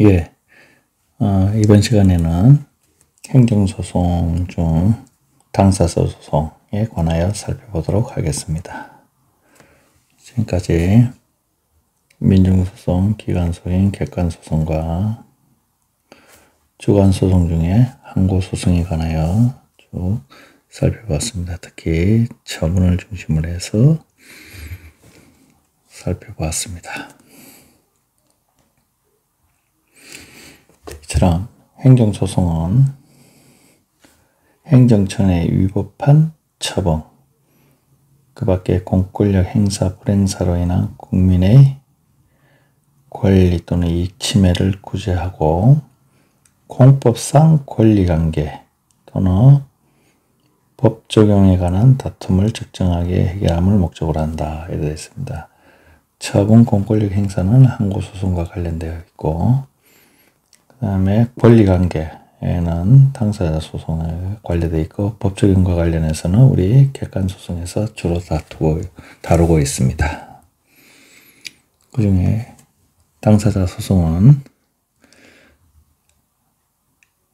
예, 이번 시간에는 행정소송 중 당사자 소송에 관하여 살펴보도록 하겠습니다. 지금까지 민중소송, 기관소송, 객관소송과 주관소송 중에 항고소송에 관하여 쭉 살펴봤습니다. 특히 처분을 중심으로 해서 살펴보았습니다. 이처럼 행정소송은 행정처에 위법한 처분, 그 밖에 공권력 행사 불행사로 인한 국민의 권리 또는 이익 침해를 구제하고 공법상 권리관계 또는 법 적용에 관한 다툼을 적정하게 해결함을 목적으로 한다. 이렇게 되어 있습니다. 처분 공권력 행사는 항고소송과 관련되어 있고, 그 다음에 권리관계에는 당사자 소송에 관련되어 있고, 법 적용과 관련해서는 우리 객관소송에서 주로 다루고 있습니다. 그 중에 당사자 소송은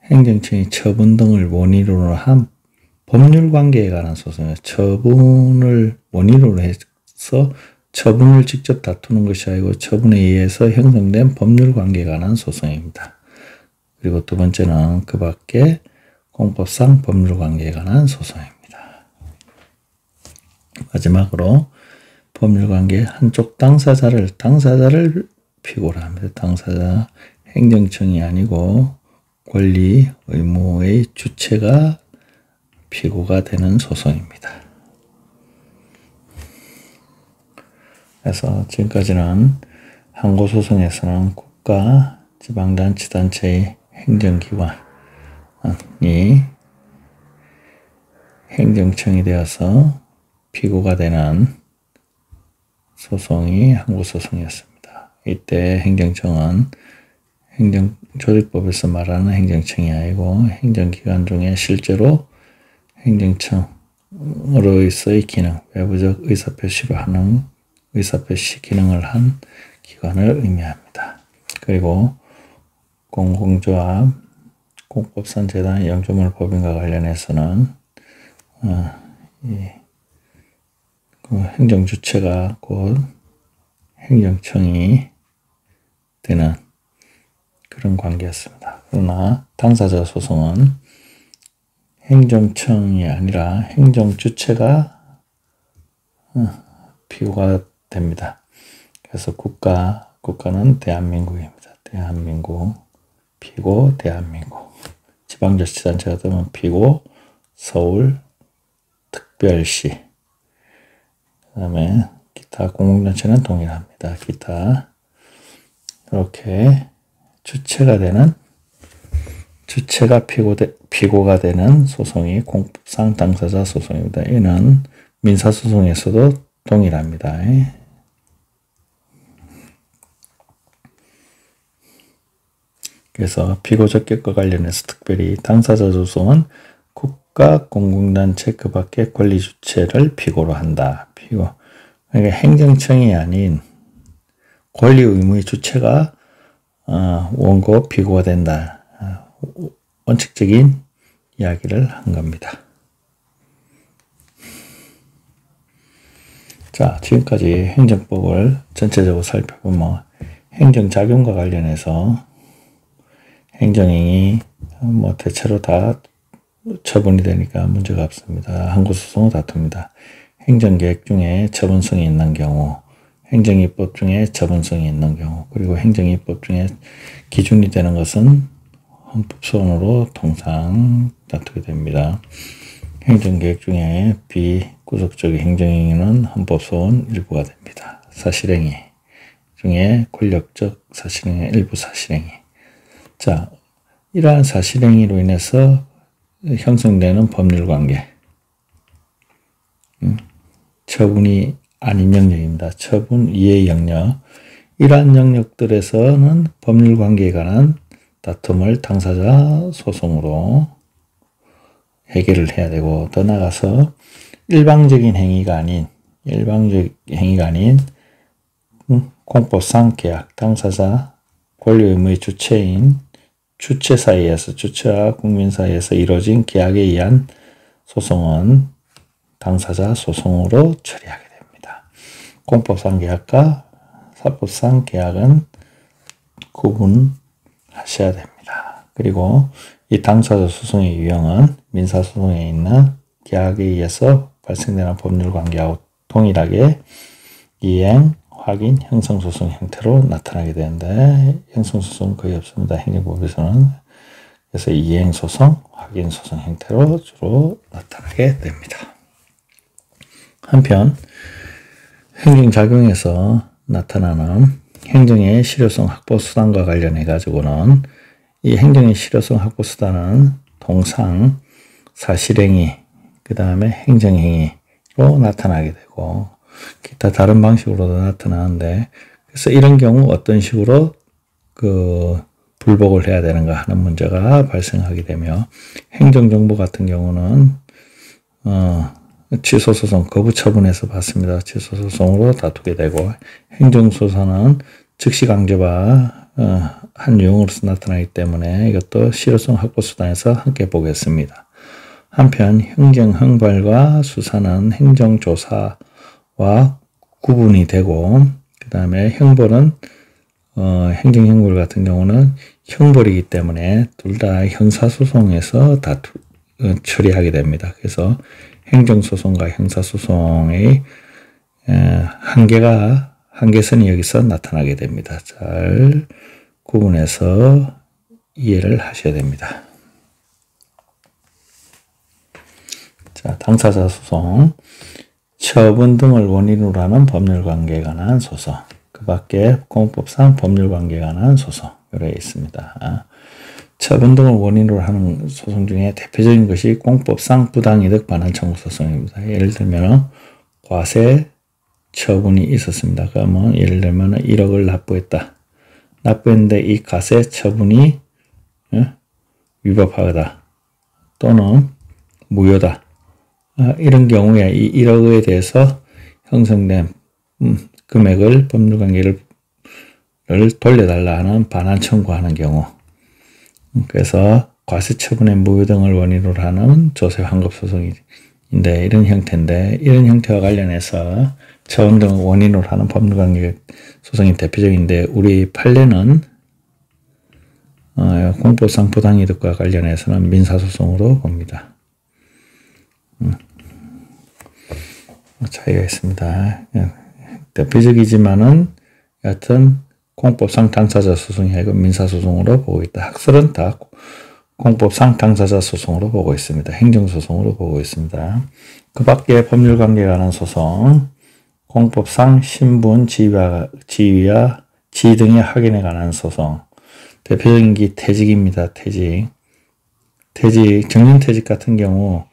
행정청이 처분 등을 원인으로 한 법률관계에 관한 소송이에요. 처분을 원인으로 해서 처분을 직접 다투는 것이 아니고 처분에 의해서 형성된 법률관계에 관한 소송입니다. 그리고 두 번째는 그 밖에 공법상 법률관계에 관한 소송입니다. 마지막으로 법률관계 한쪽 당사자를 피고로 합니다. 당사자 행정청이 아니고 권리, 의무의 주체가 피고가 되는 소송입니다. 그래서 지금까지는 항고소송에서는 국가, 지방자치단체의 행정기관이 행정청이 되어서 피고가 되는 소송이 항고소송이었습니다. 이때 행정청은 행정조직법에서 말하는 행정청이 아니고 행정기관 중에 실제로 행정청으로서의 기능, 외부적 의사표시 기능을 한 기관을 의미합니다. 그리고 공공조합, 공법상 재단, 영주물 법인과 관련해서는 그 행정주체가 곧 행정청이 되는 그런 관계였습니다. 그러나 당사자 소송은 행정청이 아니라 행정주체가 피고가 됩니다. 그래서 국가는 대한민국입니다. 대한민국, 피고 대한민국. 지방자치단체가 되면 피고 서울 특별시. 그 다음에 기타 공공단체는 동일합니다. 기타. 이렇게 주체가 피고가 되는 소송이 공법상 당사자 소송입니다. 이는 민사소송에서도 동일합니다. 그래서 피고 적격과 관련해서 특별히 당사자 소송은 국가, 공공단체 그 밖의 권리주체를 피고로 한다. 그러니까 행정청이 아닌 권리 의무의 주체가 원고 피고가 된다. 원칙적인 이야기를 한 겁니다. 자, 지금까지 행정법을 전체적으로 살펴보면 행정작용과 관련해서 행정행위 대체로 다 처분이 되니까 문제가 없습니다. 항고소송은 다툽니다. 행정계획 중에 처분성이 있는 경우, 행정입법 중에 처분성이 있는 경우, 그리고 행정입법 중에 기준이 되는 것은 헌법소원으로 통상 다투게 됩니다. 행정계획 중에 비구속적 행정행위는 헌법소원 일부가 됩니다. 사실행위 중에 권력적 사실행위, 일부 사실행위. 자, 이러한 사실행위로 인해서 형성되는 법률관계. 처분이 아닌 영역입니다. 처분 이외의 영역. 이러한 영역들에서는 법률관계에 관한 다툼을 당사자 소송으로 해결을 해야 되고, 더 나아가서 일방적인 행위가 아닌 공법상 계약, 당사자 권리 의무의 주체인 주체 사이에서, 주체와 국민 사이에서 이루어진 계약에 의한 소송은 당사자 소송으로 처리하게 됩니다. 공법상 계약과 사법상 계약은 구분하셔야 됩니다. 그리고 이 당사자 소송의 유형은 민사소송에 있는 계약에 의해서 발생되는 법률관계하고 동일하게 이행, 확인, 형성소송 형태로 나타나게 되는데 형성소송은 거의 없습니다. 행정법에서는. 그래서 이행소송, 확인소송 형태로 주로 나타나게 됩니다. 한편 행정작용에서 나타나는 행정의 실효성 확보 수단과 관련해 가지고는 이 행정의 실효성 확보 수단은 동상, 사실행위, 그 다음에 행정행위로 나타나게 되고 기타 다른 방식으로도 나타나는데, 그래서 이런 경우 어떤 식으로 불복을 해야 되는가 하는 문제가 발생하게 되며, 행정정보 같은 경우는 취소소송, 거부처분에서 받습니다. 취소소송으로 다투게 되고, 행정소송은 즉시 강제와 한 유형으로서 나타나기 때문에 이것도 실효성 확보 수단에서 함께 보겠습니다. 한편 행정형벌과 수사는 행정조사와 구분이 되고, 그 다음에 형벌은 행정형벌 같은 경우는 형벌이기 때문에 둘 다 형사소송에서 처리하게 됩니다. 그래서 행정소송과 형사소송의 한계선이 여기서 나타나게 됩니다. 잘 구분해서 이해를 하셔야 됩니다. 자, 당사자 소송, 처분 등을 원인으로 하는 법률관계에 관한 소송, 그 밖에 공법상 법률관계에 관한 소송, 요래 있습니다. 처분 등을 원인으로 하는 소송 중에 대표적인 것이 공법상 부당이득 반환 청구 소송입니다. 예를 들면 과세 처분이 있었습니다. 그러면 예를 들면 1억을 납부했는데 이 과세 처분이 위법하다 또는 무효다. 이런 경우에 이 1억에 대해서 형성된 금액을 법률관계를 돌려달라 하는 반환 청구하는 경우, 그래서 과세 처분의 무효 등을 원인으로 하는 조세 환급 소송인데 이런 형태인데, 이런 형태와 관련해서 처분 등을 원인으로 하는 법률관계 소송이 대표적인데, 우리 판례는 공법상 부당이득과 관련해서는 민사소송으로 봅니다. 차이가 있습니다. 대표적이지만은 여하튼 공법상 당사자 소송이 아니고 민사소송으로 보고 있다. 학설은 다 공법상 당사자 소송으로 보고 있습니다. 행정소송으로 보고 있습니다. 그 밖에 법률관계에 관한 소송, 공법상 신분, 지위와 지위 등의 확인에 관한 소송, 대표적인 게 퇴직입니다. 퇴직, 정년퇴직 같은 경우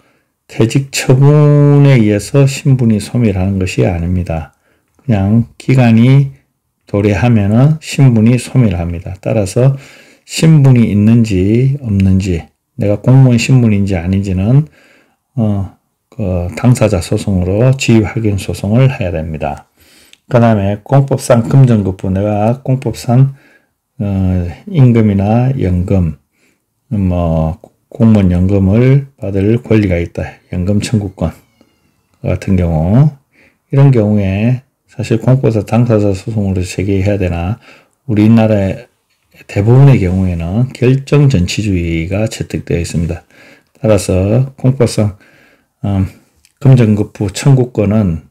퇴직 처분에 의해서 신분이 소멸하는 것이 아닙니다. 그냥 기간이 도래하면은 신분이 소멸합니다. 따라서 신분이 있는지 없는지, 내가 공무원 신분인지 아닌지는 당사자 소송으로 지위 확인 소송을 해야 됩니다. 그 다음에 공법상 금전급부, 내가 공법상 임금이나 연금, 공무원 연금을 받을 권리가 있다. 연금 청구권 같은 경우, 이런 경우에 사실 공법상 당사자 소송으로 제기해야 되나, 우리나라의 대부분의 경우에는 결정 전치주의가 채택되어 있습니다. 따라서 공법상 금전급부 청구권은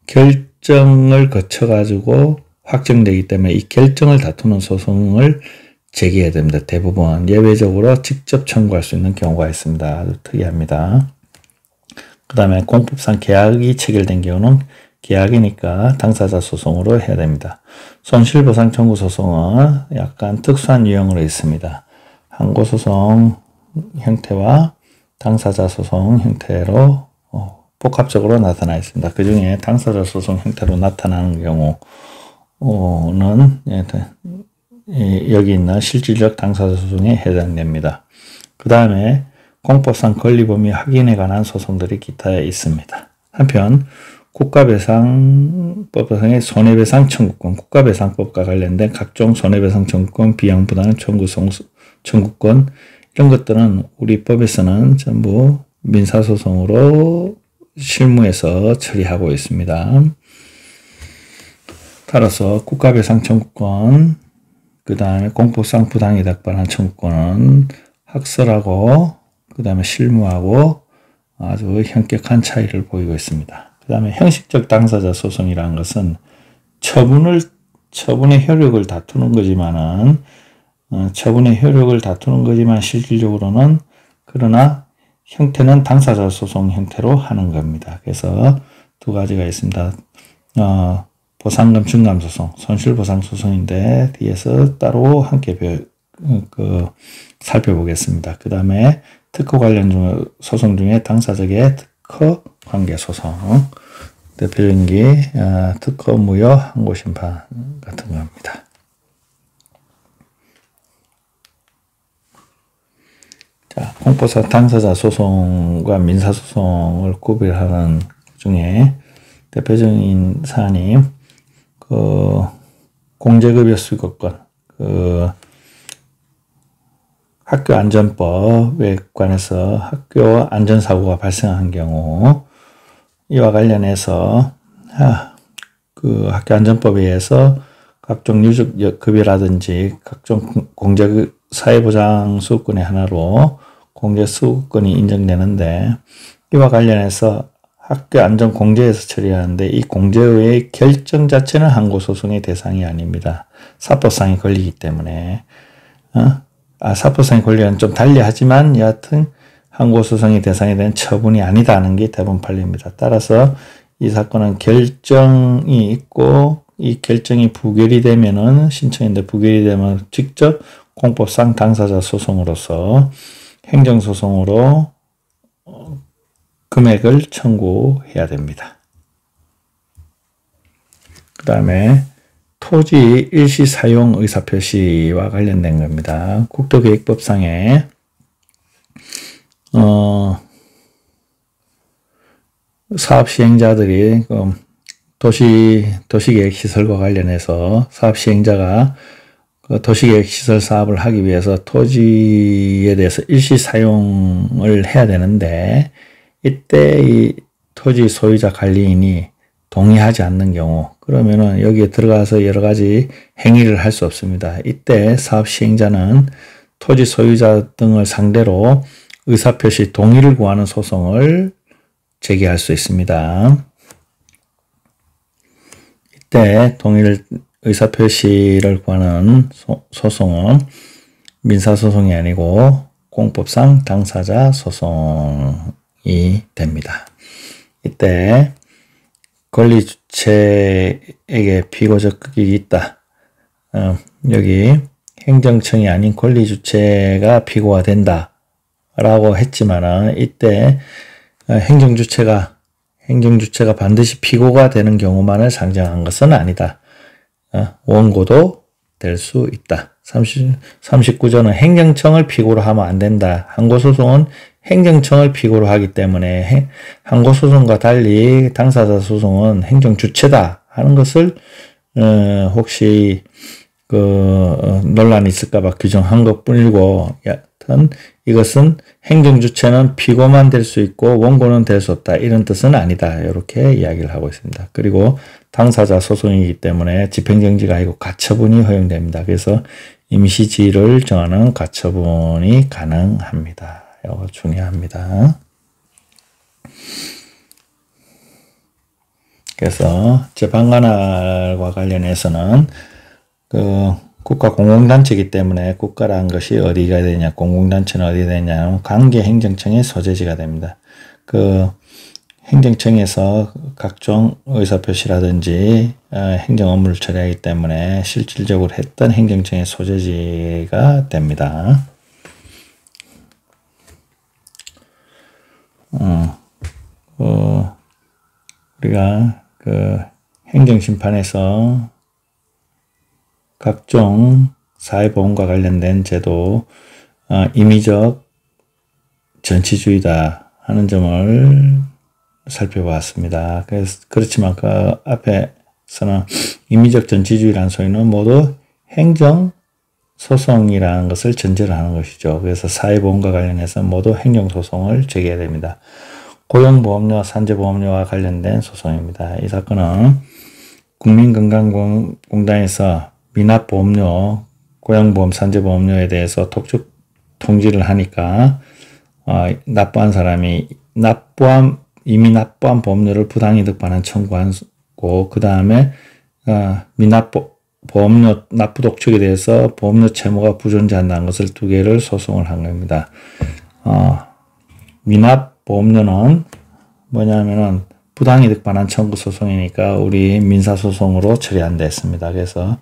결정을 거쳐가지고 확정되기 때문에 이 결정을 다투는 소송을 제기해야 됩니다. 대부분. 예외적으로 직접 청구할 수 있는 경우가 있습니다. 아주 특이합니다. 그 다음에 공법상 계약이 체결된 경우는 계약이니까 당사자 소송으로 해야 됩니다. 손실보상 청구 소송은 약간 특수한 유형으로 있습니다. 항고소송 형태와 당사자 소송 형태로 복합적으로 나타나 있습니다. 그 중에 당사자 소송 형태로 나타나는 경우는 여기 있는 실질적 당사자 소송에 해당됩니다. 그 다음에 공법상 권리 범위 확인에 관한 소송들이 기타에 있습니다. 한편 국가배상법상의 손해배상 청구권, 국가배상법과 관련된 각종 손해배상 청구권, 비양부당 청구권 이런 것들은 우리 법에서는 전부 민사소송으로 실무에서 처리하고 있습니다. 따라서 국가배상 청구권, 그 다음에 공법상 부당이 닥발한 청구권은 학설하고 그 다음에 실무하고 아주 현격한 차이를 보이고 있습니다. 그 다음에 형식적 당사자 소송이라는 것은 처분의 효력을 다투는 거지만은 실질적으로는 그러나 형태는 당사자 소송 형태로 하는 겁니다. 그래서 두 가지가 있습니다. 보상금 중감 소송, 손실보상 소송인데 뒤에서 따로 함께 살펴보겠습니다. 그 다음에 특허 관련 소송 중에 당사자의 특허 관계 소송, 대표적인 게 특허 무효 항고 심판 같은 겁니다. 자, 공법상 당사자 소송과 민사 소송을 구별하는 중에 대표적인 사안이 공제급여 수익권, 학교 안전법에 관해서 학교 안전사고가 발생한 경우 이와 관련해서 학교 안전법에 의해서 각종 유급여라든지 각종 사회보장 수급권의 하나로 공제 수급권이 인정되는데 이와 관련해서 학교 안전 공제에서 처리하는데 이 공제의 결정 자체는 항고소송의 대상이 아닙니다. 사법상의 권리이기 때문에 사법상의 권리는 좀 달리하지만 여하튼 항고소송의 대상이 된 처분이 아니다는 게 대부분 판례입니다. 따라서 이 사건은 결정이 있고 이 결정이 부결이 되면은 신청인데 부결이 되면 직접 공법상 당사자 소송으로서 행정소송으로 금액을 청구해야 됩니다. 그 다음에 토지 일시 사용 의사표시와 관련된 겁니다. 국토계획법상에 사업 시행자들이 도시계획 시설과 관련해서 사업 시행자가 도시계획 시설 사업을 하기 위해서 토지에 대해서 일시 사용을 해야 되는데 이때 이 토지 소유자 관리인이 동의하지 않는 경우 그러면은 여기에 들어가서 여러 가지 행위를 할 수 없습니다. 이때 사업 시행자는 토지 소유자 등을 상대로 의사표시 동의를 구하는 소송을 제기할 수 있습니다. 이때 의사표시를 구하는 소송은 민사소송이 아니고 공법상 당사자 소송이 됩니다. 이때 권리주체에게 피고적 극이 있다. 여기 행정청이 아닌 권리주체가 피고가 된다 라고 했지만은 이때 행정주체가 반드시 피고가 되는 경우만을 상정한 것은 아니다. 원고도 될 수 있다. 39조는 행정청을 피고로 하면 안 된다. 항고소송은 행정청을 피고로 하기 때문에 항고소송과 달리 당사자 소송은 행정주체다 하는 것을 혹시 논란이 있을까봐 규정한 것뿐이고 여하튼 이것은 행정주체는 피고만 될 수 있고 원고는 될 수 없다 이런 뜻은 아니다 이렇게 이야기를 하고 있습니다. 그리고 당사자 소송이기 때문에 집행정지가 아니고 가처분이 허용됩니다. 그래서 임시지를 정하는 가처분이 가능합니다. 이거 중요합니다. 그래서 재판관할과 관련해서는 국가 공공단체이기 때문에 국가라는 것이 어디가 되냐, 공공단체는 어디 되냐, 관계행정청의 소재지가 됩니다. 행정청에서 각종 의사표시라든지 행정 업무를 처리하기 때문에 실질적으로 했던 행정청의 소재지가 됩니다. 우리가 행정심판에서 각종 사회보험과 관련된 제도, 임의적 전치주의다 하는 점을 살펴보았습니다. 그렇지만 그 앞에서는 임의적 전치주의라는 소리는 모두 행정소송이라는 것을 전제로 하는 것이죠. 그래서 사회보험과 관련해서 모두 행정소송을 제기해야 됩니다. 고용보험료, 산재보험료와 관련된 소송입니다. 이 사건은 국민건강공단에서 미납보험료, 고용보험, 산재보험료에 대해서 독촉 통지를 하니까 납부한 사람이 이미 납부한 보험료를 부당이득 반환 청구하고 그 다음에 보험료 납부 독촉에 대해서 보험료 채무가 부존재한다는 것을 두 개를 소송을 한 겁니다. 미납 보험료는 뭐냐면은 부당이득 반환 청구 소송이니까 우리 민사소송으로 처리한다 했습니다. 그래서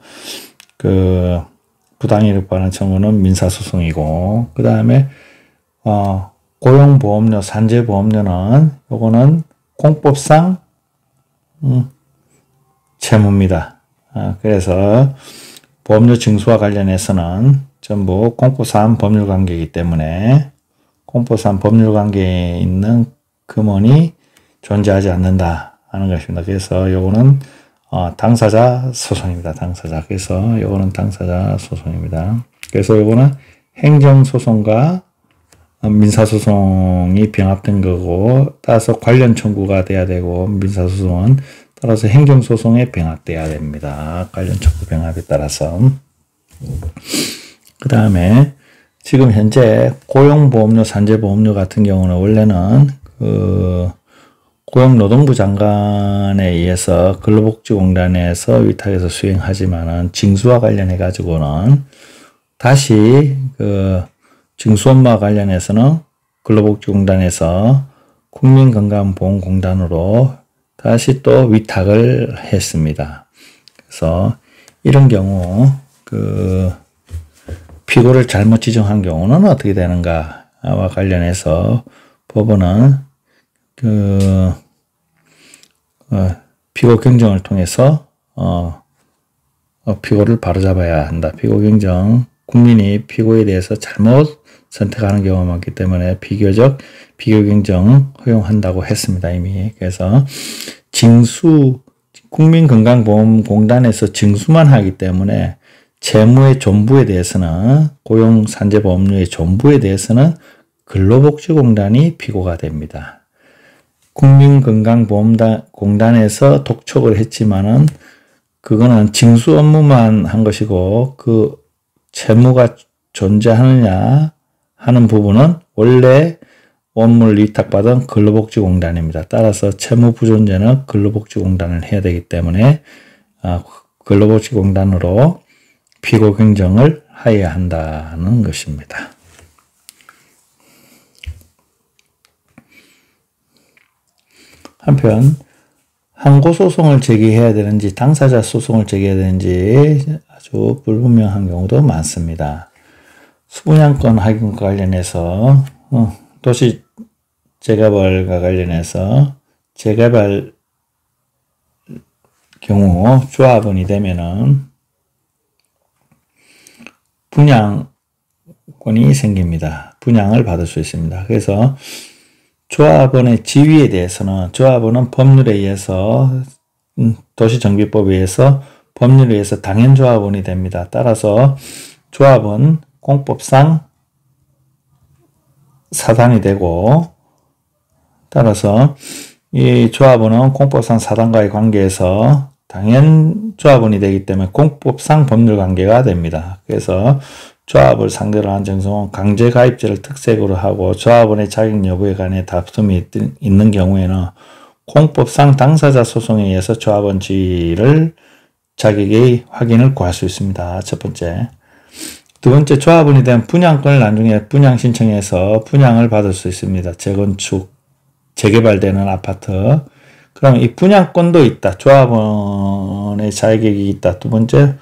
그 부당이득 반환 청구는 민사소송이고 그 다음에 고용보험료, 산재보험료는 요거는 공법상 채무입니다. 그래서 보험료 징수와 관련해서는 전부 공법상 법률관계이기 때문에 공법상 법률관계에 있는 금원이 존재하지 않는다 하는 것입니다. 그래서 요거는 당사자 소송입니다. 당사자. 그래서 요거는 당사자 소송입니다. 그래서 요거는 행정소송과 민사소송이 병합된 거고 따라서 관련 청구가 돼야 되고 민사소송은 따라서 행정소송에 병합돼야 됩니다. 관련 청구 병합에 따라서. 그 다음에 지금 현재 고용보험료, 산재보험료 같은 경우는 원래는 고용노동부 장관에 의해서 근로복지공단에서 위탁해서 수행하지만은 징수와 관련해 가지고는 다시 징수 업무와 관련해서는 근로복지공단에서 국민건강보험공단으로 다시 또 위탁을 했습니다. 그래서 이런 경우 피고를 잘못 지정한 경우는 어떻게 되는가와 관련해서 법원은 피고 경정을 통해서 피고를 바로잡아야 한다. 피고 경정, 국민이 피고에 대해서 잘못 선택하는 경우가 많기 때문에 비교 경정 허용한다고 했습니다. 이미. 그래서 국민건강보험공단에서 징수만 하기 때문에 채무의 전부에 대해서는 고용산재보험료의 전부에 대해서는 근로복지공단이 피고가 됩니다. 국민건강보험공단에서 독촉을 했지만은 그거는 징수 업무만 한 것이고 그 채무가 존재하느냐 하는 부분은 원래 업무를 위탁받은 근로복지공단입니다. 따라서 채무 부존재는 근로복지공단을 해야 되기 때문에 근로복지공단으로 피고 경정을 하여야 한다는 것입니다. 한편 항고소송을 제기해야 되는지 당사자 소송을 제기해야 되는지 아주 불분명한 경우도 많습니다. 수분양권 확인과 관련해서 도시 재개발과 관련해서 재개발 경우 조합원이 되면은 분양권이 생깁니다. 분양을 받을 수 있습니다. 그래서 조합원의 지위에 대해서는 조합원은 법률에 의해서 도시정비법에 의해서 법률에 의해서 당연조합원이 됩니다. 따라서 조합은 공법상 사단이 되고 따라서 이 조합원은 공법상 사단과의 관계에서 당연조합원이 되기 때문에 공법상 법률관계가 됩니다. 그래서 조합을 상대로 한 정성은 강제가입제를 특색으로 하고 조합원의 자격 여부에 관해 다툼이 있는 경우에는 공법상 당사자 소송에 의해서 조합원 지위를 자격의 확인을 구할 수 있습니다. 첫 번째. 두 번째, 조합원이 된 분양권을 나중에 분양 신청해서 분양을 받을 수 있습니다. 재건축, 재개발되는 아파트. 그럼 이 분양권도 있다. 조합원의 자격이 있다. 두 번째,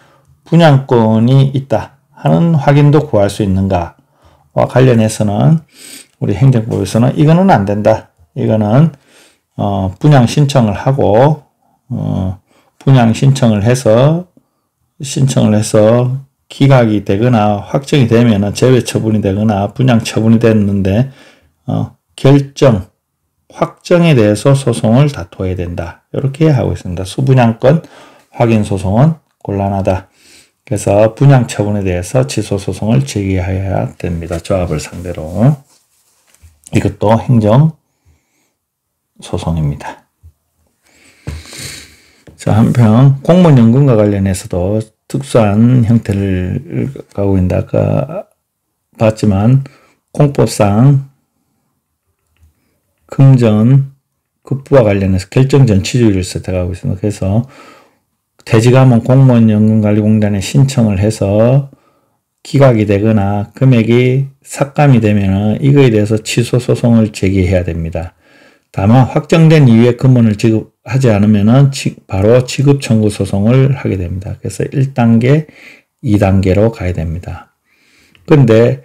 분양권이 있다 하는 확인도 구할 수 있는가와 관련해서는 우리 행정법에서는 이거는 안 된다. 이거는 분양 신청을 하고 분양 신청을 해서 기각이 되거나 확정이 되면은 제외 처분이 되거나 분양 처분이 됐는데 결정 확정에 대해서 소송을 다투어야 된다. 이렇게 하고 있습니다. 수분양권 확인 소송은 곤란하다. 그래서 분양 처분에 대해서 취소 소송을 제기해야 됩니다. 조합을 상대로. 이것도 행정 소송입니다. 자, 한편 공무원연금과 관련해서도 특수한 형태를 가고 있는데 아까 봤지만 공법상 금전 급부와 관련해서 결정 전치주의를 선택하고 있습니다. 그래서 퇴직하면 공무원연금관리공단에 신청을 해서 기각이 되거나 금액이 삭감이 되면 이거에 대해서 취소 소송을 제기해야 됩니다. 다만 확정된 이후에 금원을 지급하지 않으면 바로 지급 청구 소송을 하게 됩니다. 그래서 1단계, 2단계로 가야 됩니다. 그런데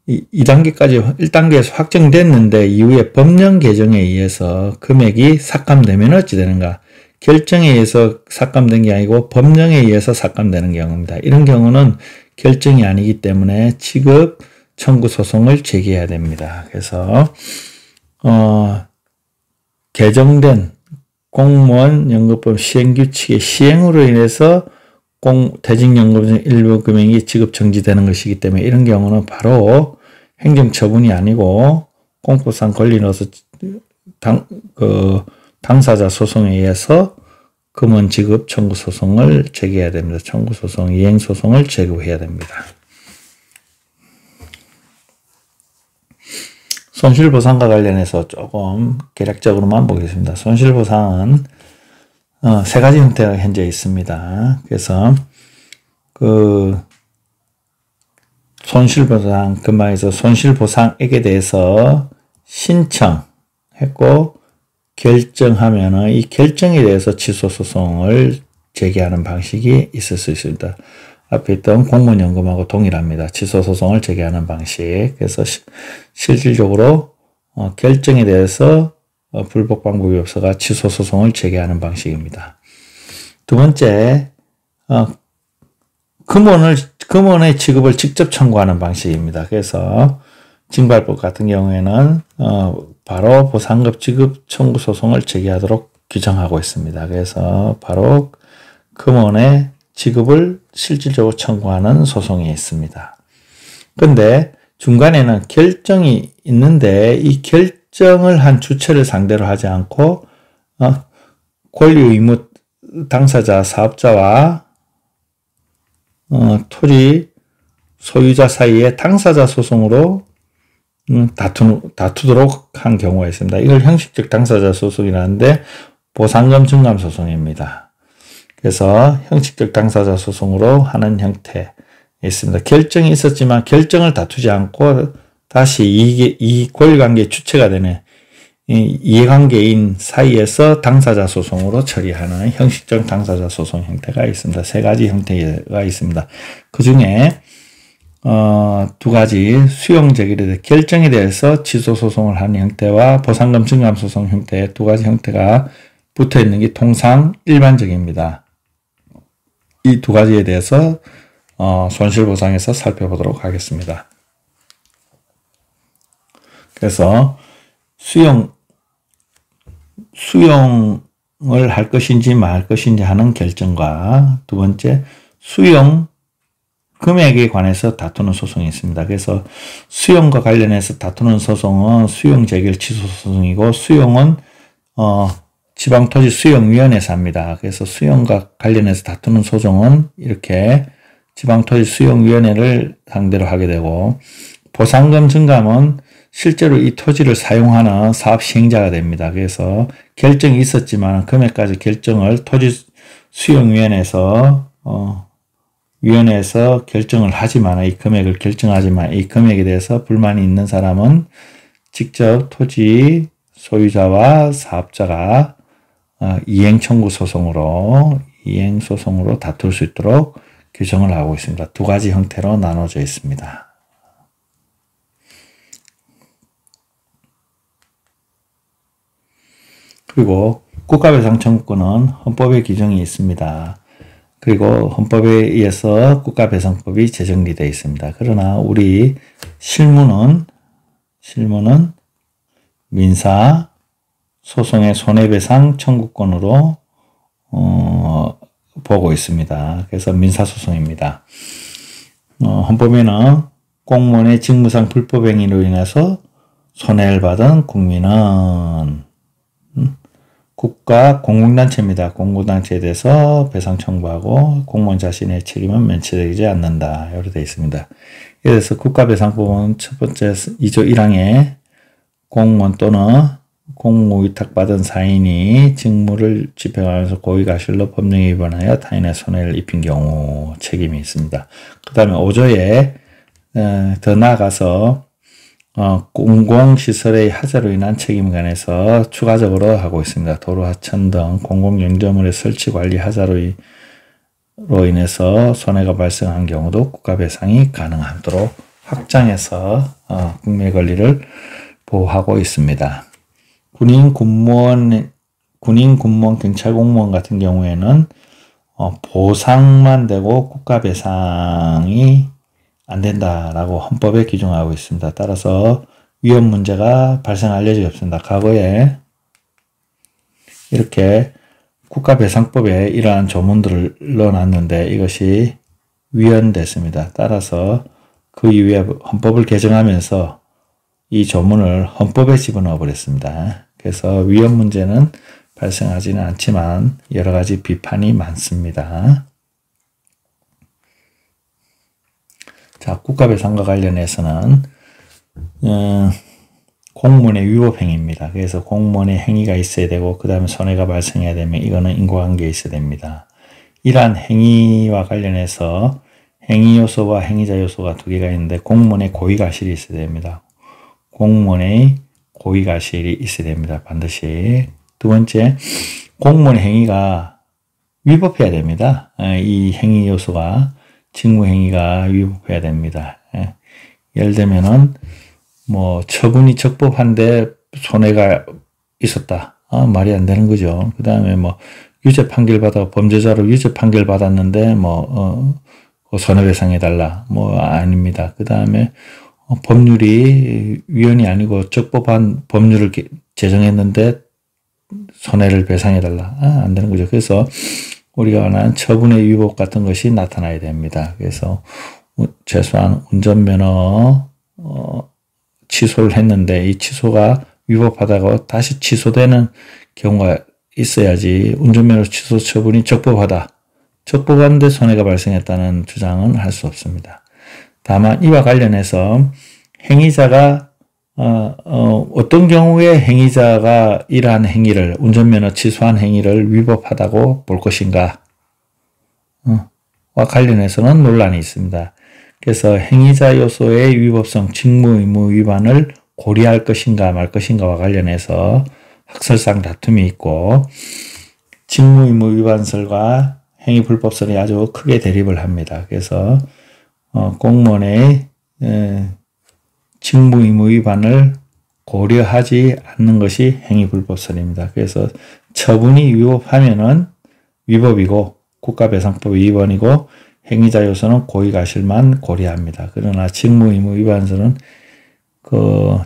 2단계까지 1단계에서 확정됐는데 이후에 법령 개정에 의해서 금액이 삭감되면 어찌 되는가? 결정에 의해서 삭감된 게 아니고 법령에 의해서 삭감되는 경우입니다. 이런 경우는 결정이 아니기 때문에 지급 청구 소송을 제기해야 됩니다. 그래서 개정된 공무원 연금법 시행규칙의 시행으로 인해서 퇴직연금 일부 금액이 지급 정지되는 것이기 때문에 이런 경우는 바로 행정처분이 아니고 공법상 권리로서 당사자 소송에 의해서 금원 지급 청구 소송을 제기해야 됩니다. 청구 소송, 이행 소송을 제기해야 됩니다. 손실보상과 관련해서 조금 개략적으로만 보겠습니다. 손실보상은 세 가지 형태가 현재 있습니다. 그래서 손실보상 근방에서 손실보상액에 대해서 신청했고 결정하면은 이 결정에 대해서 취소소송을 제기하는 방식이 있을 수 있습니다. 앞에 있던 공무원연금하고 동일합니다. 취소소송을 제기하는 방식. 그래서 실질적으로 결정에 대해서 불복 방법이 없어가 취소소송을 제기하는 방식입니다. 두 번째, 금원의 지급을 직접 청구하는 방식입니다. 그래서 징발법 같은 경우에는 바로 보상급 지급 청구 소송을 제기하도록 규정하고 있습니다. 그래서 바로 금원의 지급을 실질적으로 청구하는 소송이 있습니다. 그런데 중간에는 결정이 있는데 이 결정을 한 주체를 상대로 하지 않고 권리 의무 당사자 사업자와 토지 소유자 사이에 당사자 소송으로 다투도록 한 경우가 있습니다. 이걸 형식적 당사자 소송이라는데 보상금 증감 소송입니다. 그래서 형식적 당사자 소송으로 하는 형태 있습니다. 결정이 있었지만 결정을 다투지 않고 다시 이 권리관계의 주체가 되는 이해관계인 사이에서 당사자 소송으로 처리하는 형식적 당사자 소송 형태가 있습니다. 세 가지 형태가 있습니다. 그 중에 두 가지 수용 제기에 결정에 대해서 취소 소송을 하는 형태와 보상금 증감 소송 형태 두 가지 형태가 붙어 있는 게 통상 일반적입니다. 이 두 가지에 대해서 손실보상에서 살펴보도록 하겠습니다. 그래서 수용을 할 것인지 말 것인지 하는 결정과 두 번째 수용 금액에 관해서 다투는 소송이 있습니다. 그래서 수용과 관련해서 다투는 소송은 수용 재결 취소 소송이고 수용은 지방토지 수용위원회에서 합니다. 그래서 수용과 관련해서 다투는 소송은 이렇게 지방토지 수용위원회를 상대로 하게 되고 보상금 증감은 실제로 이 토지를 사용하는 사업 시행자가 됩니다. 그래서 결정이 있었지만 금액까지 결정을 토지 수용위원회에서 위원회에서 결정을 하지만 이 금액을 결정하지만 이 금액에 대해서 불만이 있는 사람은 직접 토지 소유자와 사업자가 이행 청구 소송으로 다툴 수 있도록 규정을 하고 있습니다. 두 가지 형태로 나눠져 있습니다. 그리고 국가배상 청구권은 헌법에 규정이 있습니다. 그리고 헌법에 의해서 국가배상법이 제정되어 있습니다. 그러나 우리 실무는 민사, 소송의 손해배상 청구권으로 보고 있습니다. 그래서 민사소송입니다. 헌법에는 공무원의 직무상 불법행위로 인해서 손해를 받은 국민은 국가 공공단체입니다. 공공단체에 대해서 배상 청구하고 공무원 자신의 책임은 면치되지 않는다. 이렇게 되어 있습니다. 그래서 국가배상법은 첫 번째 2조 1항에 공무원 또는 공무위탁받은 사인이 직무를 집행하면서 고의가실로 법령에 위반하여 타인의 손해를 입힌 경우 책임이 있습니다. 그 다음에 5조에 더 나아가서 공공시설의 하자로 인한 책임에 관해서 추가적으로 하고 있습니다. 도로, 하천 등 공공영조물의 설치 관리 하자로 인해서 손해가 발생한 경우도 국가배상이 가능하도록 확장해서 국민의 권리를 보호하고 있습니다. 군인, 군무원, 경찰 공무원 같은 경우에는 보상만 되고 국가배상이 안 된다라고 헌법에 규정하고 있습니다. 따라서 위험 문제가 발생할 여지가 없습니다. 과거에 이렇게 국가배상법에 이러한 조문들을 넣어놨는데 이것이 위헌됐습니다. 따라서 그 이후에 헌법을 개정하면서 이 조문을 헌법에 집어넣어 버렸습니다. 그래서 위헌 문제는 발생하지는 않지만 여러 가지 비판이 많습니다. 자, 국가배상과 관련해서는 공무원의 위법행위입니다. 그래서 공무원의 행위가 있어야 되고 그 다음에 손해가 발생해야 되면 이거는 인과관계에 있어야 됩니다. 이러한 행위와 관련해서 행위 요소와 행위자 요소가 두 개가 있는데 공무원의 고의가실이 있어야 됩니다. 공무원의 고의가실이 있어야 됩니다. 반드시. 두 번째, 공무원의 행위가 위법해야 됩니다. 이 행위 요소가 직무행위가 위법해야 됩니다. 예를 들면은 처분이 적법한데 손해가 있었다. 말이 안 되는 거죠. 그 다음에 유죄 판결 받아 범죄자로 유죄 판결 받았는데 손해배상해달라. 아닙니다. 그 다음에 법률이 위헌이 아니고 적법한 법률을 제정했는데 손해를 배상해달라. 안 되는 거죠. 그래서 우리가 말하는 처분의 위법 같은 것이 나타나야 됩니다. 그래서 최소한 운전면허 취소를 했는데 이 취소가 위법하다고 다시 취소되는 경우가 있어야지 운전면허 취소 처분이 적법하다. 적법한데 손해가 발생했다는 주장은 할 수 없습니다. 다만 이와 관련해서 행위자가 어떤 경우에 행위자가 이러한 행위를 운전면허 취소한 행위를 위법하다고 볼 것인가 와 관련해서는 논란이 있습니다. 그래서 행위자 요소의 위법성, 직무 의무 위반을 고려할 것인가 말 것인가와 관련해서 학설상 다툼이 있고 직무 의무 위반설과 행위 불법설이 아주 크게 대립을 합니다. 그래서 공무원의 직무 의무 위반을 고려하지 않는 것이 행위불법설입니다. 그래서 처분이 위법하면은 위법이고 국가배상법 위반이고 행위자 요소는 고의가실만 고려합니다. 그러나 직무 의무 위반설은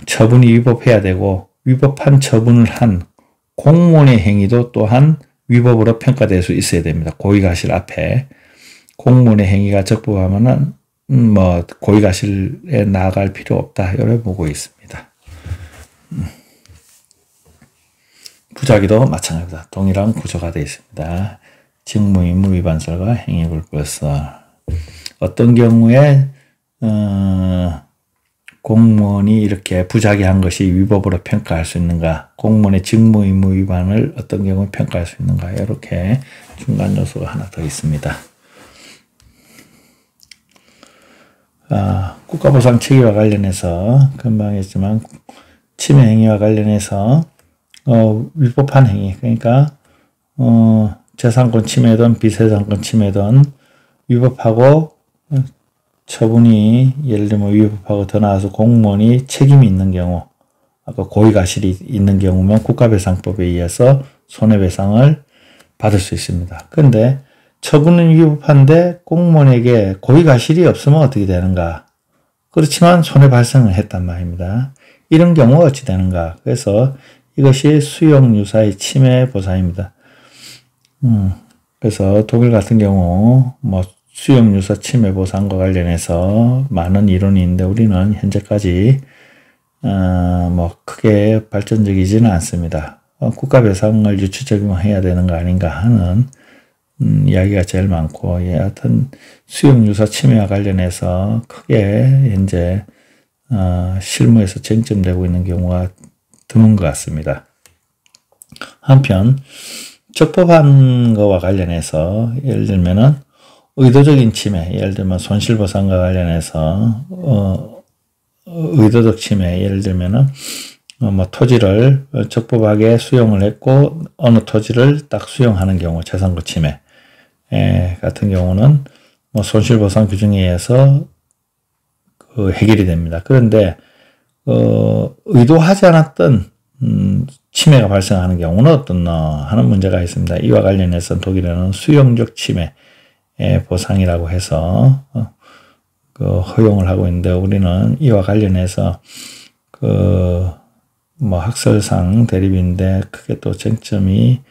처분이 위법해야 되고 위법한 처분을 한 공무원의 행위도 또한 위법으로 평가될 수 있어야 됩니다. 고의가실 앞에 공무원의 행위가 적법하면은 고의가실에 나아갈 필요 없다. 이렇게 보고 있습니다. 부작위도 마찬가지입니다. 동일한 구조가 되어 있습니다. 직무 의무 위반설과 행위불법설. 어떤 경우에 공무원이 이렇게 부작위한 것이 위법으로 평가할 수 있는가, 공무원의 직무 의무 위반을 어떤 경우에 평가할 수 있는가, 이렇게 중간 요소가 하나 더 있습니다. 국가보상 체계와 관련해서 금방 했지만 침해 행위와 관련해서 위법한 행위, 그러니까 재산권 침해든 비재산권 침해든 위법하고 처분이 예를 들면 위법하고 더 나아가서 공무원이 책임이 있는 경우, 아까 고의가실이 있는 경우면 국가배상법에 의해서 손해배상을 받을 수 있습니다. 그런데 처분은 위법한데 공무원에게 고의가실이 없으면 어떻게 되는가? 그렇지만 손해 발생을 했단 말입니다. 이런 경우가 어찌 되는가? 그래서 이것이 수용유사의 침해 보상입니다. 그래서 독일 같은 경우 뭐 수용유사 침해 보상과 관련해서 많은 이론이 있는데 우리는 현재까지 뭐 크게 발전적이지는 않습니다. 국가 배상을 유치 적용해야 되는 거 아닌가 하는 이야기가 제일 많고, 하여튼 수용유사 침해와 관련해서 크게 현재 실무에서 쟁점되고 있는 경우가 드문 것 같습니다. 한편 적법한 거와 관련해서 예를 들면은 의도적인 침해, 예를 들면 손실보상과 관련해서 의도적 침해, 예를 들면은 뭐 토지를 적법하게 수용을 했고 어느 토지를 딱 수용하는 경우 재산권 침해 같은 경우는 뭐 손실보상 규정에 의해서 해결이 됩니다. 그런데 의도하지 않았던 침해가 발생하는 경우는 어떻나 하는 문제가 있습니다. 이와 관련해서 독일에는 수용적 침해 보상이라고 해서 허용을 하고 있는데, 우리는 이와 관련해서 뭐 학설상 대립인데 크게 또 쟁점이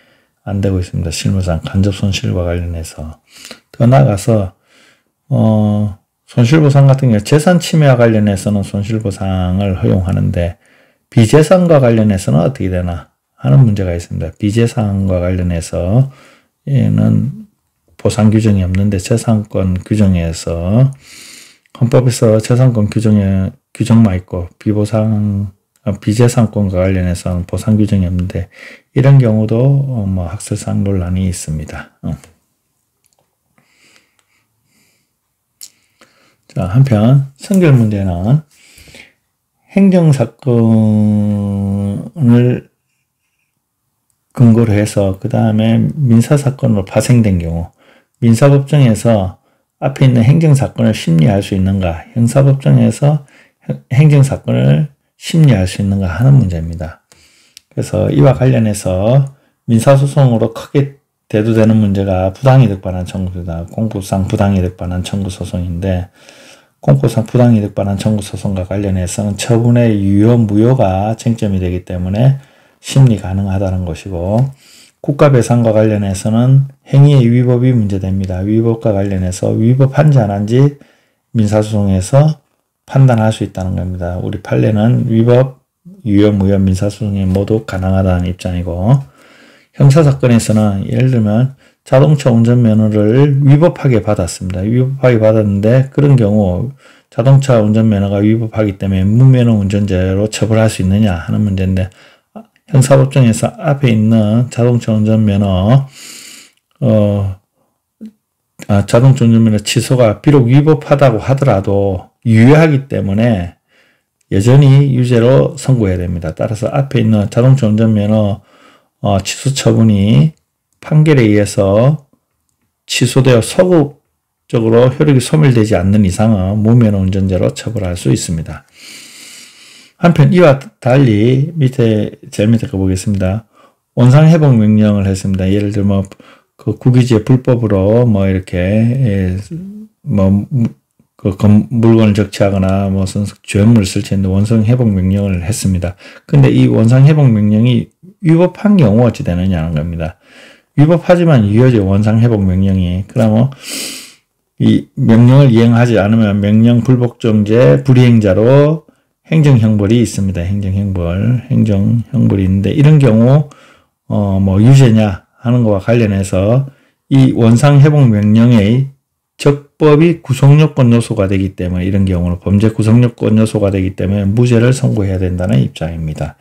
안 되고 있습니다. 실무상 간접 손실과 관련해서. 더 나아가서 손실보상 같은 경우 재산 침해와 관련해서는 손실보상을 허용하는데 비재산과 관련해서는 어떻게 되나 하는 문제가 있습니다. 비재산과 관련해서 얘는 보상 규정이 없는데 재산권 규정에서 헌법에서 재산권 규정만 있고 비재산권과 관련해서는 보상 규정이 없는데 이런 경우도 뭐 학설상 논란이 있습니다. 자, 한편 선결 문제는 행정사건을 근거로 해서 그 다음에 민사사건으로 파생된 경우 민사법정에서 앞에 있는 행정사건을 심리할 수 있는가, 형사법정에서 행정사건을 심리할 수 있는가 하는 문제입니다. 그래서 이와 관련해서 민사소송으로 크게 대두되는 문제가 부당이득 반환 청구입니다. 공포상 부당이득 반환 청구 소송인데, 공포상 부당이득 반환 청구 소송과 관련해서는 처분의 유효 무효가 쟁점이 되기 때문에 심리 가능하다는 것이고, 국가배상과 관련해서는 행위의 위법이 문제됩니다. 위법과 관련해서 위법한지 안 한지 민사소송에서 판단할 수 있다는 겁니다. 우리 판례는 위법, 유효, 무효 민사소송이 모두 가능하다는 입장이고, 형사사건에서는 예를 들면 자동차 운전면허를 위법하게 받았습니다. 위법하게 받았는데 그런 경우 자동차 운전면허가 위법하기 때문에 무면허 운전죄로 처벌할 수 있느냐 하는 문제인데, 형사법정에서 앞에 있는 자동차 운전면허 자동차 운전면허 취소가 비록 위법하다고 하더라도 유효하기 때문에 여전히 유죄로 선고해야 됩니다. 따라서 앞에 있는 자동차 운전면허 취소 처분이 판결에 의해서 취소되어 소급적으로 효력이 소멸되지 않는 이상은 무면허 운전죄로 처벌할 수 있습니다. 한편 이와 달리 제일 밑에 거 보겠습니다. 원상회복 명령을 했습니다. 예를 들면 그 국유지의 불법으로 뭐 이렇게 물건을 적치하거나 무슨 죄물을 설치했는데 원상회복 명령을 했습니다. 근데 이 원상회복 명령이 위법한 경우 어찌 되느냐는 겁니다. 위법하지만 유효죠, 원상회복 명령이. 그러면 이 명령을 이행하지 않으면 명령 불복종죄 불이행자로 행정형벌이 있습니다. 행정형벌이 있는데 이런 경우 뭐 유죄냐 하는 것과 관련해서 이 원상회복 명령의 적법이 구속요건 요소가 되기 때문에 이런 경우는 범죄 구속요건 요소가 되기 때문에 무죄를 선고해야 된다는 입장입니다.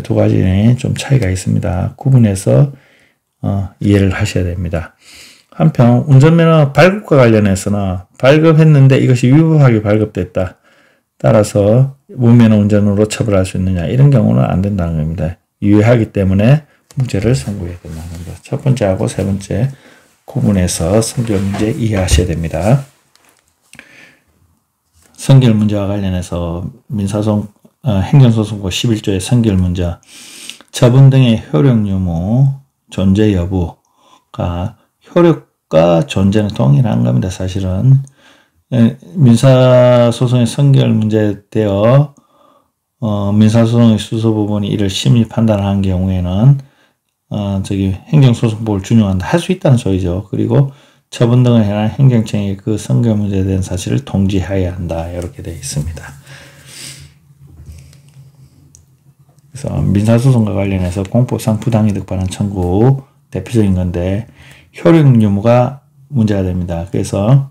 두 가지에 좀 차이가 있습니다. 구분해서 이해를 하셔야 됩니다. 한편 운전면허 발급과 관련해서는 발급했는데 이것이 위법하게 발급됐다. 따라서 무면허 운전으로 처벌할 수 있느냐, 이런 경우는 안 된다는 겁니다. 유효하기 때문에 무죄를 선고해야 된다는 겁니다. 첫 번째하고 세 번째 구분해서 선결 문제 이해하셔야 됩니다. 선결 문제와 관련해서 행정소송법 11조의 선결 문제, 처분 등의 효력 유무 존재 여부가 효력과 존재는 동일한 겁니다. 사실은 민사소송의 선결 문제에 되어 민사소송의 수서 부분이 이를 심리 판단하는 경우에는 행정소송법을 준용한다 할 수 있다는 소리죠. 그리고 처분 등을 해야 행정청이 그 선고 문제에 대한 사실을 통지해야 한다. 이렇게 되어 있습니다. 그래서 민사소송과 관련해서 공법상 부당이득 반환 청구 대표적인 건데 효력 유무가 문제가 됩니다. 그래서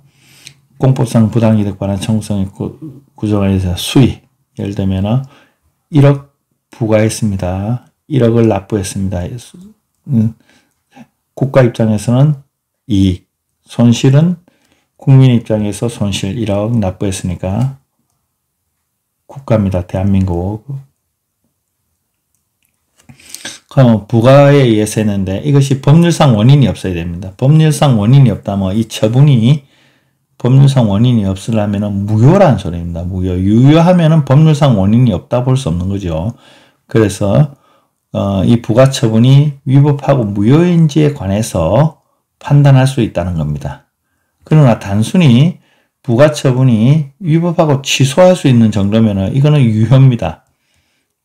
공법상 부당이득 반환 청구성의 구조관에 대해서 수의, 예를 들면 1억 부과했습니다. 1억을 납부했습니다. 국가 입장에서는 이익, 손실은 국민 입장에서 손실 1억 납부했으니까 국가입니다. 대한민국. 그럼 부가에 의해서 했는데 이것이 법률상 원인이 없어야 됩니다. 법률상 원인이 없다면 이 처분이 법률상 원인이 없으려면 무효라는 소리입니다. 무효. 유효하면 법률상 원인이 없다 볼 수 없는 거죠. 그래서 이 부가 처분이 위법하고 무효인지에 관해서 판단할 수 있다는 겁니다. 그러나 단순히 부가 처분이 위법하고 취소할 수 있는 정도면 이거는 유효입니다.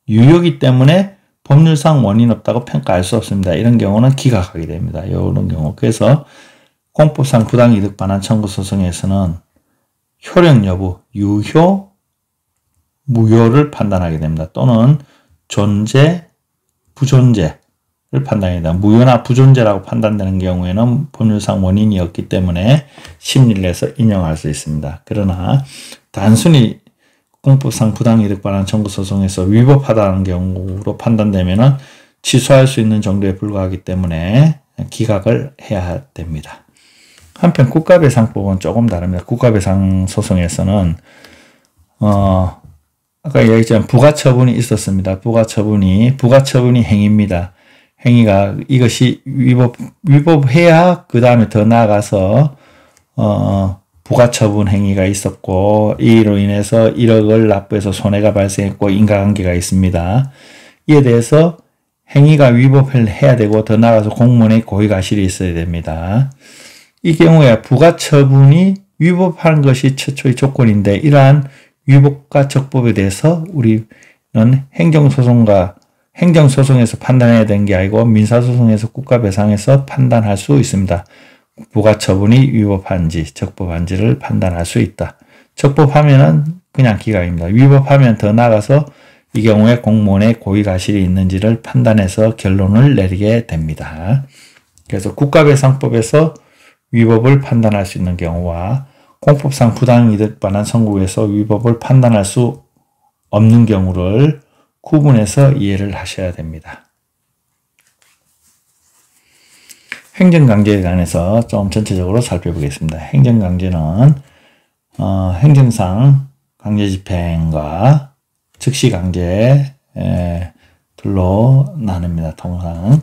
유효이기 때문에 법률상 원인 없다고 평가할 수 없습니다. 이런 경우는 기각하게 됩니다. 이런 경우. 그래서 공법상 부당이득 반환 청구 소송에서는 효력 여부, 유효, 무효를 판단하게 됩니다. 또는 존재, 부존재를 판단해야 됩니다. 무효나 부존재라고 판단되는 경우에는 법률상 원인이 없기 때문에 심리를 해서 인용할 수 있습니다. 그러나 단순히 공법상 부당이득 반환 청구 소송에서 위법하다는 경우로 판단되면 취소할 수 있는 정도에 불과하기 때문에 기각을 해야 됩니다. 한편 국가배상법은 조금 다릅니다. 국가배상 소송에서는 아까 얘기했지만 부가처분이 있었습니다. 부가처분이 행위입니다. 행위가 이것이 위법해야 그 다음에 더 나아가서 부가처분 행위가 있었고 이로 인해서 1억을 납부해서 손해가 발생했고 인과관계가 있습니다. 이에 대해서 행위가 위법을 해야 되고 더 나아가서 공무원의 고의가실이 있어야 됩니다. 이 경우에 부가처분이 위법한 것이 최초의 조건인데 이러한 위법과 적법에 대해서 우리는 행정소송에서 판단해야 되는 게 아니고 민사소송에서 국가배상에서 판단할 수 있습니다. 부가처분이 위법한지 적법한지를 판단할 수 있다. 적법하면은 그냥 기각입니다. 위법하면 더 나아가서 이 경우에 공무원의 고의가실이 있는지를 판단해서 결론을 내리게 됩니다. 그래서 국가배상법에서 위법을 판단할 수 있는 경우와 공법상 부당이득 반환 청구에서 위법을 판단할 수 없는 경우를 구분해서 이해를 하셔야 됩니다. 행정강제에 관해서 좀 전체적으로 살펴보겠습니다. 행정강제는 행정상 강제집행과 즉시강제 둘로 나눕니다. 통상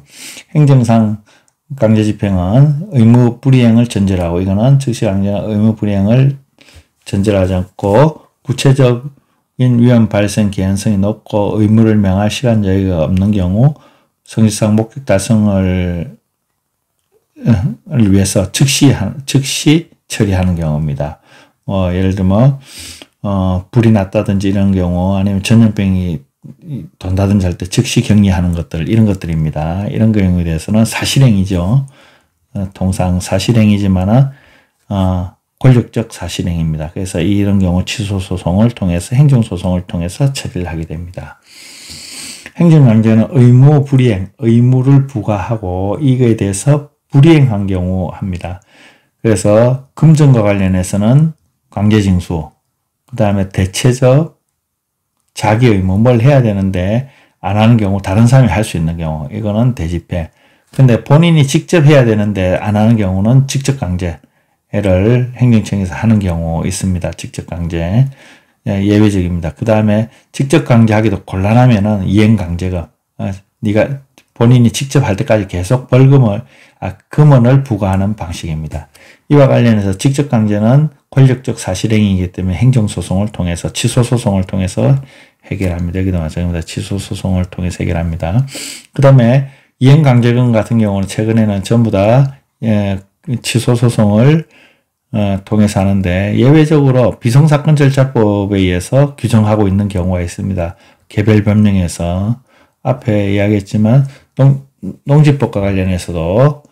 행정상 강제집행은 의무 불이행을 전제로 하고 이거는 즉시강제는 의무 불이행을 전제로 하지 않고 구체적인 위험 발생 개연성이 높고 의무를 명할 시간 여유가 없는 경우 성질상 목적 달성을 위해서 즉시 처리하는 경우입니다. 예를 들면 불이 났다든지 이런 경우 아니면 전염병이 돈다든지 할 때 즉시 격리하는 것들 이런 것들입니다. 이런 경우에 대해서는 사실행위죠. 통상 사실행위지만은 권력적 사실행위입니다. 그래서 이런 경우 취소소송을 통해서 행정소송을 통해서 처리를 하게 됩니다. 행정강제는 의무 불이행, 의무를 부과하고 이거에 대해서 불이행한 경우 합니다. 그래서 금전과 관련해서는 강제징수, 그 다음에 대체적 자기 의무, 뭘 해야 되는데 안 하는 경우, 다른 사람이 할 수 있는 경우, 이거는 대집행. 근데 본인이 직접 해야 되는데 안 하는 경우는 직접 강제를 행정청에서 하는 경우 있습니다. 직접 강제. 예외적입니다. 그 다음에 직접 강제하기도 곤란하면은 이행강제금. 네가 본인이 직접 할 때까지 계속 금원을 부과하는 방식입니다. 이와 관련해서 직접 강제는 권력적 사실행위이기 때문에 행정소송을 통해서 취소소송을 통해서 해결합니다. 여기도 마찬가지입니다. 취소소송을 통해서 해결합니다. 그 다음에 이행강제금 같은 경우는 최근에는 전부 다 취소소송을 통해서 하는데 예외적으로 비성사건절차법에 의해서 규정하고 있는 경우가 있습니다. 개별 법령에서 앞에 이야기했지만 농지법과 관련해서도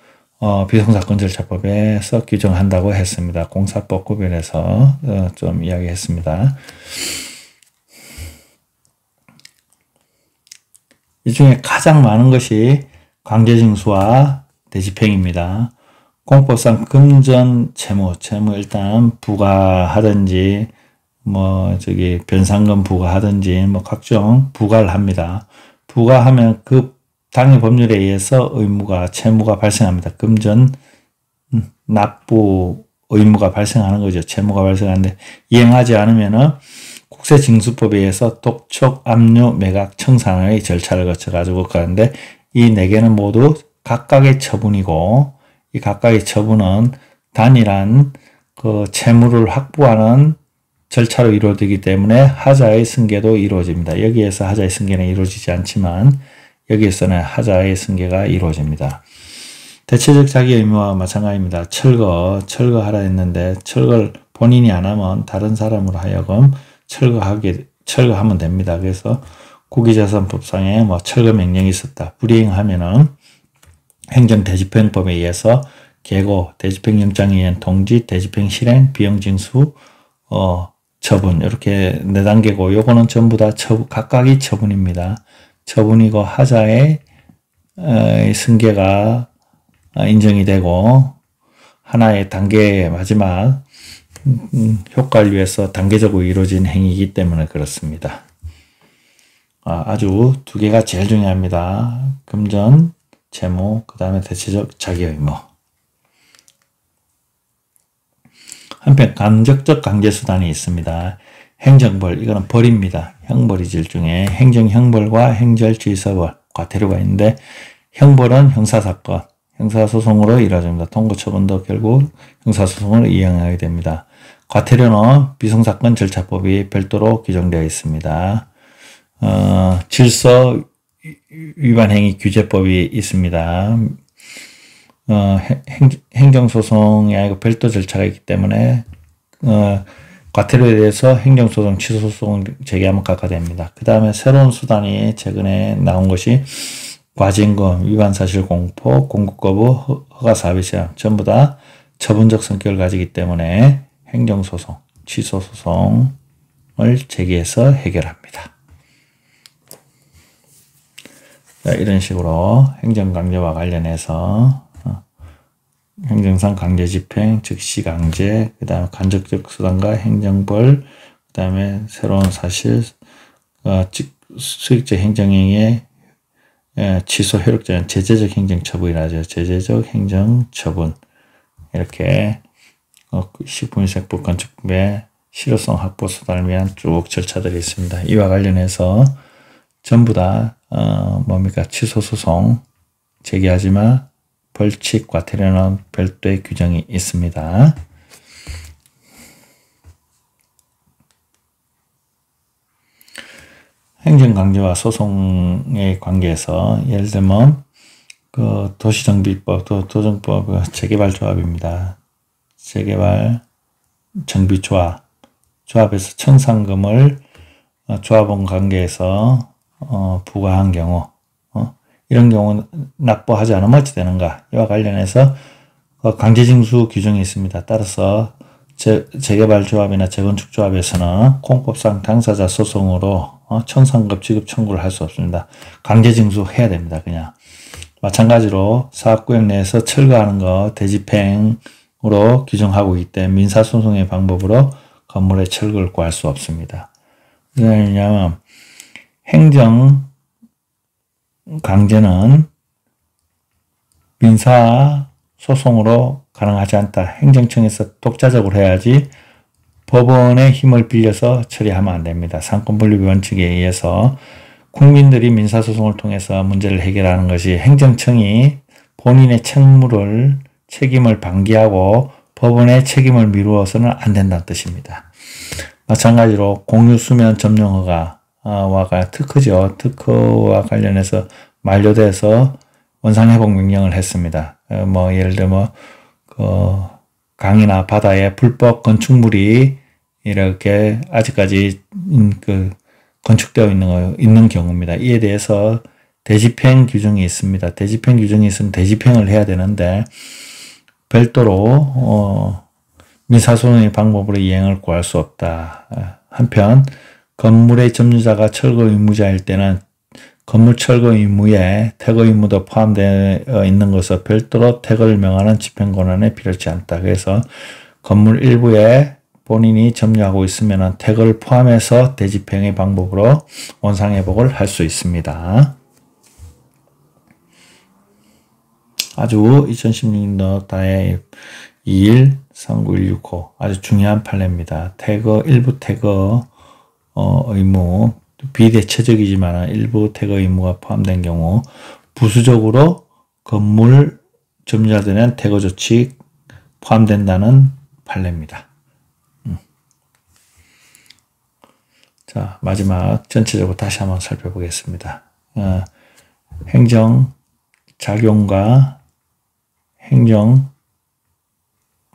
비상사건 절차법에서 규정한다고 했습니다. 공사법 구별해서 좀 이야기했습니다. 이 중에 가장 많은 것이 강제징수와 대집행입니다. 공법상 금전 채무 일단 부과하든지 변상금 부과하든지 각종 부과를 합니다. 부과하면 그 당해 법률에 의해서 채무가 발생합니다. 금전 납부 의무가 발생하는 거죠. 채무가 발생하는데 이행하지 않으면은 국세징수법에 의해서 독촉, 압류, 매각, 청산의 절차를 거쳐가지고 가는데 이 4개는 모두 각각의 처분이고 이 각각의 처분은 단일한 그 채무를 확보하는 절차로 이루어지기 때문에 하자의 승계도 이루어집니다. 여기에서 하자의 승계는 이루어지지 않지만 여기에서는 하자의 승계가 이루어집니다. 대체적 자기 의무와 마찬가지입니다. 철거하라 했는데 철거를 본인이 안 하면 다른 사람으로 하여금 철거하면 됩니다. 그래서 국유재산법상에 철거 명령이 있었다. 불이행하면은 행정대집행법에 의해서 계고, 대집행영장에 의한 통지, 대집행 실행, 비용징수, 처분 이렇게 4단계고 요거는 전부 다 각각이 처분입니다. 처분이고 하자의 승계가 인정이 되고 하나의 단계의 마지막 효과를 위해서 단계적으로 이루어진 행위이기 때문에 그렇습니다. 아주 2개가 제일 중요합니다. 금전, 채무, 그 다음에 대체적 자기 의무. 한편 간접적 강제수단이 있습니다. 행정벌, 이거는 벌입니다. 형벌이 일종의 행정형벌과 행절취소벌, 과태료가 있는데 형벌은 형사사건, 형사소송으로 이루어집니다. 통고처분도 결국 형사소송으로 이행하게 됩니다. 과태료는 비상사건 절차법이 별도로 규정되어 있습니다. 질서 위반 행위 규제법이 있습니다. 행정소송이 아니고 별도 절차가 있기 때문에 과태료에 대해서 행정소송, 취소소송 제기하면 각하됩니다. 그 다음에 새로운 수단이 최근에 나온 것이 과징금, 위반사실 공포, 공급거부, 허가사업의 제한 전부 다 처분적 성격을 가지기 때문에 행정소송, 취소소송을 제기해서 해결합니다. 자, 이런 식으로 행정강제와 관련해서 행정상 강제집행, 즉시강제, 그 다음에 간접적 수단과 행정벌, 그 다음에 새로운 사실, 수익적 행정행위의 취소 효력자는 제재적 행정처분이라죠. 제재적 행정처분. 이렇게 식품위생법, 건축법의 실효성 확보 수단을 위한 쭉 절차들이 있습니다. 이와 관련해서 전부 다 취소소송 제기하지만 벌칙, 과태료는 별도의 규정이 있습니다. 행정강제와 소송의 관계에서 예를 들면 그 도시정비법, 도정법 재개발조합입니다. 재개발 정비조합, 조합에서 청산금을 조합원 관계에서 부과한 경우 이런 경우 납부하지 않으면 어찌 되는가? 이와 관련해서 강제징수 규정이 있습니다. 따라서 재개발조합이나 재건축조합에서는 공법상 당사자 소송으로 청산금 지급 청구를 할 수 없습니다. 강제징수 해야 됩니다. 그냥. 마찬가지로 사업구역 내에서 철거하는 거 대집행으로 규정하고 있기 때문에 민사소송의 방법으로 건물의 철거를 구할 수 없습니다. 왜냐하면 행정 강제는 민사 소송으로 가능하지 않다. 행정청에서 독자적으로 해야지 법원의 힘을 빌려서 처리하면 안 됩니다. 상권분립 원칙에 의해서 국민들이 민사소송을 통해서 문제를 해결하는 것이 행정청이 본인의 책임을 방기하고 법원의 책임을 미루어서는 안 된다는 뜻입니다. 마찬가지로 공유수면 점용허가와 특허죠. 특허와 관련해서 만료돼서 원상회복 명령을 했습니다. 예를 들면 강이나 바다에 불법 건축물이 이렇게 아직까지 건축되어 있는 경우입니다. 이에 대해서 대집행 규정이 있습니다. 대집행 규정이 있으면 대집행을 해야 되는데 별도로 민사소송의 방법으로 이행을 구할 수 없다. 한편 건물의 점유자가 철거 의무자일 때는 건물 철거 의무에 퇴거 의무도 포함되어 있는 것을 별도로 퇴거를 명하는 집행권한에 필요치 않다. 그래서 건물 일부에 본인이 점유하고 있으면 퇴거를 포함해서 대집행의 방법으로 원상회복을 할 수 있습니다. 아주 2016년도 달에 21-39165 아주 중요한 판례입니다. 퇴거, 일부 퇴거 의무, 비대체적이지만 일부 퇴거 의무가 포함된 경우 부수적으로 건물 점유자들은 퇴거 조치 포함된다는 판례입니다. 자, 마지막 전체적으로 다시 한번 살펴보겠습니다. 행정 작용과 행정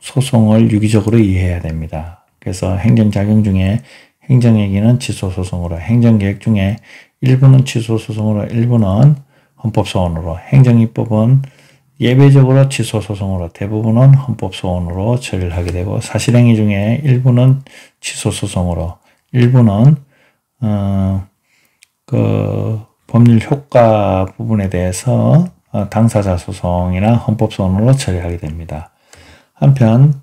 소송을 유기적으로 이해해야 됩니다. 그래서 행정 작용 중에 행정행위는 취소소송으로, 행정계획 중에 일부는 취소소송으로, 일부는 헌법소원으로, 행정입법은 예외적으로 취소소송으로, 대부분은 헌법소원으로 처리를 하게 되고, 사실행위 중에 일부는 취소소송으로, 일부는 법률 효과 부분에 대해서 당사자 소송이나 헌법소원으로 처리하게 됩니다. 한편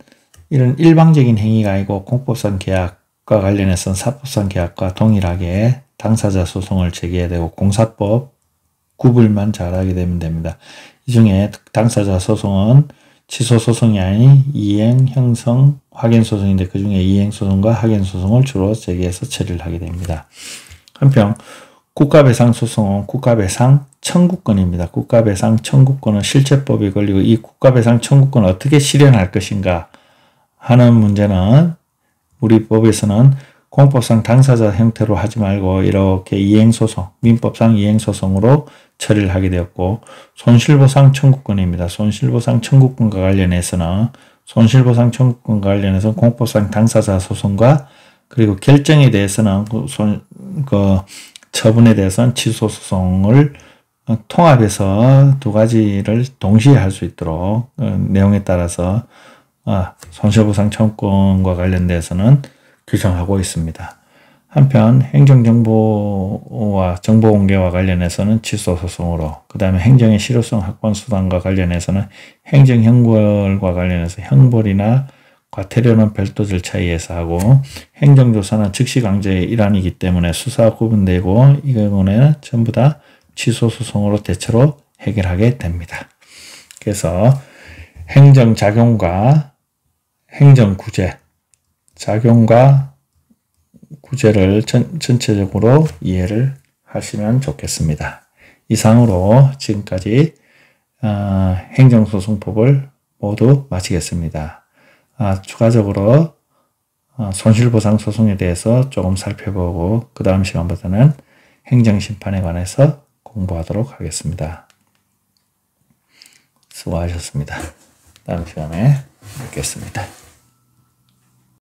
이런 일방적인 행위가 아니고 공법상 계약과 관련해서는 사법상 계약과 동일하게 당사자 소송을 제기해야 되고 공사법 구분만 잘하게 되면 됩니다. 이 중에 당사자 소송은 취소소송이 아닌 이행, 형성, 확인소송인데 그 중에 이행소송과 확인소송을 주로 제기해서 처리를 하게 됩니다. 한편 국가배상소송은 국가배상 청구권입니다. 국가배상 청구권은 실체법이 걸리고 이 국가배상 청구권을 어떻게 실현할 것인가 하는 문제는 우리 법에서는 공법상 당사자 형태로 하지 말고 이렇게 이행소송, 민법상 이행소송으로 처리를 하게 되었고 손실보상 청구권입니다. 손실보상 청구권과 관련해서는 공법상 당사자 소송과 그리고 결정에 대해서는 처분에 대해서는 취소소송을 통합해서 두 가지를 동시에 할 수 있도록 내용에 따라서 손실보상 청구권과 관련돼서는 규정하고 있습니다. 한편 행정정보와 정보공개와 관련해서는 취소소송으로, 그 다음에 행정의 실효성 확보수단과 관련해서는 행정형벌과 관련해서 형벌이나 과태료는 별도 절차에 의해서 하고 행정조사는 즉시강제의 일환이기 때문에 수사가 구분되고 이 경우는 전부 다 취소소송으로 대체로 해결하게 됩니다. 그래서 행정작용과 행정구제, 작용과 구제를 전체적으로 이해를 하시면 좋겠습니다. 이상으로 지금까지 행정소송법을 모두 마치겠습니다. 추가적으로 손실보상 소송에 대해서 조금 살펴보고 그 다음 시간부터는 행정심판에 관해서 공부하도록 하겠습니다. 수고하셨습니다. 다음 시간에 뵙겠습니다.